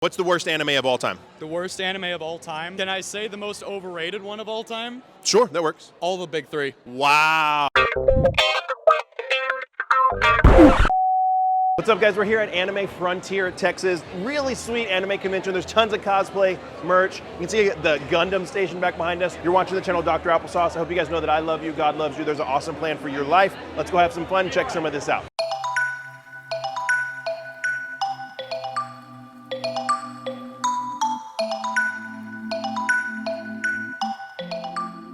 What's the worst anime of all time? The worst anime of all time? Can I say the most overrated one of all time? Sure, that works. All the big three. Wow. What's up, guys? We're here at Anime Frontier, Texas. Really sweet anime convention. There's tons of cosplay, merch. You can see the Gundam station back behind us. You're watching the channel Dr.Applesauce. I hope you guys know that I love you, God loves you. There's an awesome plan for your life. Let's go have some fun and check some of this out.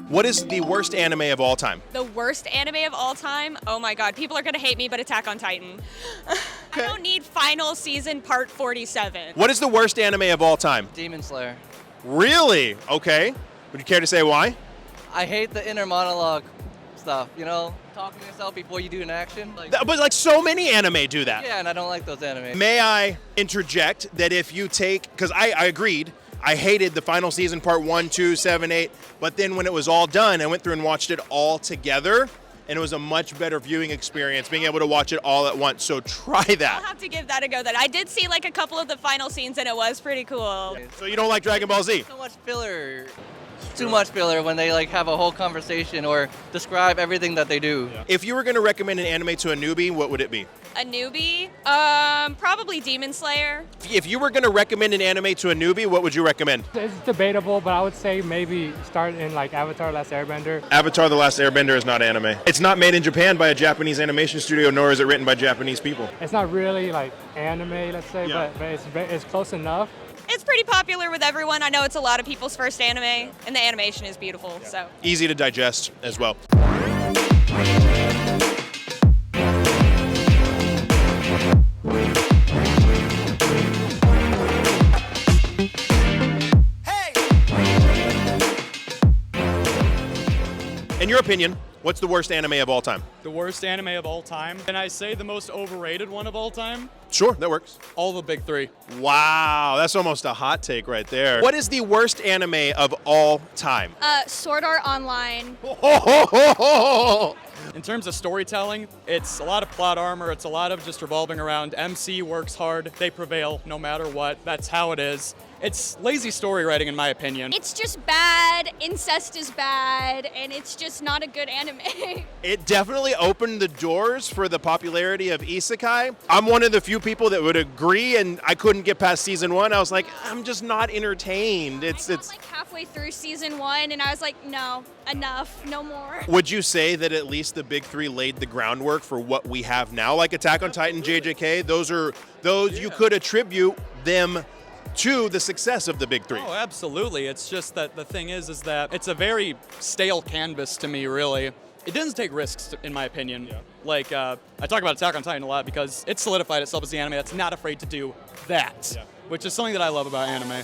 What is the worst anime of all time? The worst anime of all time? Oh my god, people are gonna hate me, but Attack on Titan. I don't need final season part 47. What is the worst anime of all time? Demon Slayer. Really? Okay. Would you care to say why? I hate the inner monologue stuff, you know? Talking to yourself before you do an action. But like so many anime do that. Yeah, and I don't like those anime. May I interject that if you take, because I agreed, I hated the final season part 1, 2, 7, 8, but then when it was all done, I went through and watched it all together, and it was a much better viewing experience being able to watch it all at once, so try I'll that. have to give that a go then. I did see like a couple of the final scenes and it was pretty cool. So you don't like Dragon Ball Z? So much filler. Too much filler when they like have a whole conversation or describe everything that they do. Yeah. If you were going to recommend an anime to a newbie, what would it be? A newbie? Probably Demon Slayer. If you were going to recommend an anime to a newbie, what would you recommend? It's debatable, but I would say maybe start in like Avatar: Last Airbender. Avatar: The Last Airbender is not anime. It's not made in Japan by a Japanese animation studio, nor is it written by Japanese people. It's not really like anime, let's say, Yeah. but it's close enough. It's pretty popular with everyone. I know it's a lot of people's first anime, and the animation is beautiful, so. Easy to digest as well. In your opinion, what's the worst anime of all time? The worst anime of all time? Can I say the most overrated one of all time? Sure, that works. All the big three. Wow, that's almost a hot take right there. What is the worst anime of all time? Sword Art Online. In terms of storytelling, it's a lot of plot armor, it's a lot of just revolving around MC works hard, they prevail no matter what, that's how it is. It's lazy story writing in my opinion. It's just bad, incest is bad, and it's just not a good anime. It definitely opened the doors for the popularity of isekai. I'm one of the few people that would agree, and I couldn't get past season 1. I was like, I'm just not entertained. I got like halfway through season 1, and I was like, no, enough, no more. Would you say that at least the big 3 laid the groundwork for what we have now? Like Attack on Titan, JJK, those you could attribute them to the success of the big 3. Oh, absolutely. It's just that the thing is that it's a very stale canvas to me, really. It doesn't take risks, in my opinion. Yeah. Like, I talk about Attack on Titan a lot because it solidified itself as the anime that's not afraid to do that, which is something that I love about anime.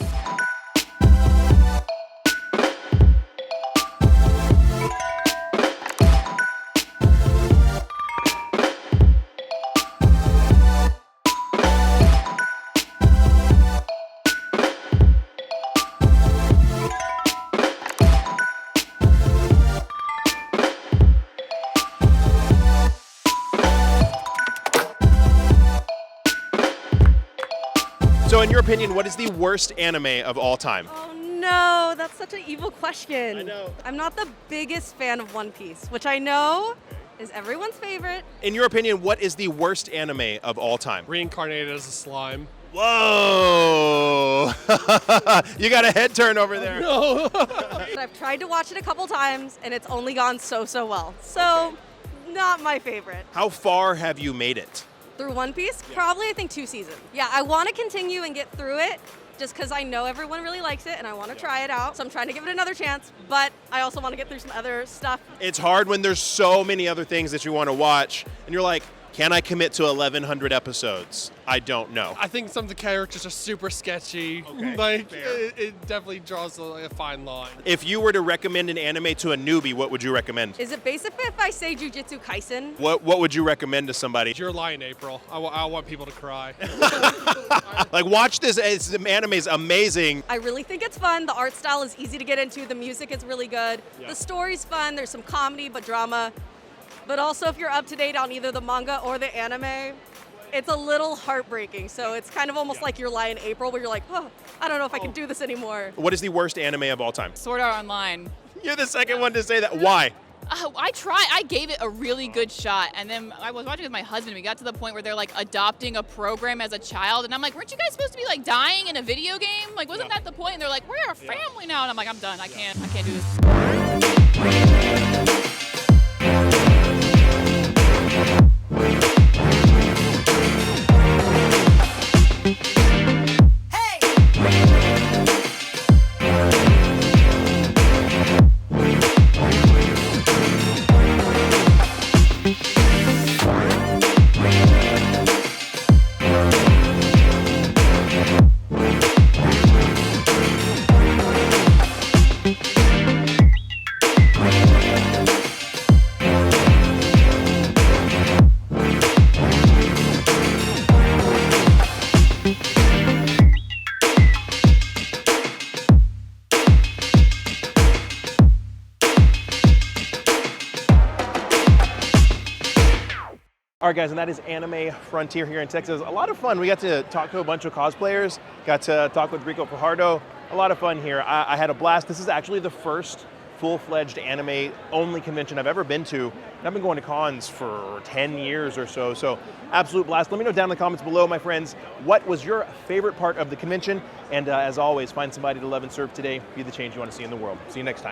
So in your opinion, what is the worst anime of all time? Oh no, that's such an evil question. I know. I'm not the biggest fan of One Piece, which I know is everyone's favorite. In your opinion, what is the worst anime of all time? Reincarnated as a slime. Whoa! You got a head turn over there. No. But I've tried to watch it a couple times and it's only gone so well. So, not my favorite. How far have you made it? Through One Piece, probably I think 2 seasons. Yeah, I want to continue and get through it just because I know everyone really likes it and I want to try it out. So I'm trying to give it another chance, but I also want to get through some other stuff. It's hard when there's so many other things that you want to watch, and you're like, can I commit to 1,100 episodes? I don't know. I think some of the characters are super sketchy. Okay, Like, fair. it definitely draws a fine line. If you were to recommend an anime to a newbie, what would you recommend? Is it basic if I say Jujutsu Kaisen? What would you recommend to somebody? You're lying, April. I want people to cry. Like, watch this. The anime is amazing. I really think it's fun. The art style is easy to get into. The music is really good. Yeah. The story's fun. There's some comedy, but drama. But also, if you're up to date on either the manga or the anime, it's a little heartbreaking. So it's kind of almost like your lie in April where you're like, oh, I don't know if I can do this anymore. What is the worst anime of all time? Sword Art Online. You're the second one to say that. Why? I gave it a really good shot, and then I was watching with my husband. We got to the point where they're like adopting a program as a child, and I'm like, weren't you guys supposed to be like dying in a video game? Like, wasn't that the point? And they're like, we're a family now, and I'm like, I'm done. I can't do this. All right, guys, and that is Anime Frontier here in Texas. A lot of fun. We got to talk to a bunch of cosplayers, got to talk with Rico Fajardo. A lot of fun here. I had a blast. This is actually the first full-fledged anime-only convention I've ever been to. And I've been going to cons for 10 years or so, so absolute blast. Let me know down in the comments below, my friends, what was your favorite part of the convention? And as always, find somebody to love and serve today. Be the change you want to see in the world. See you next time.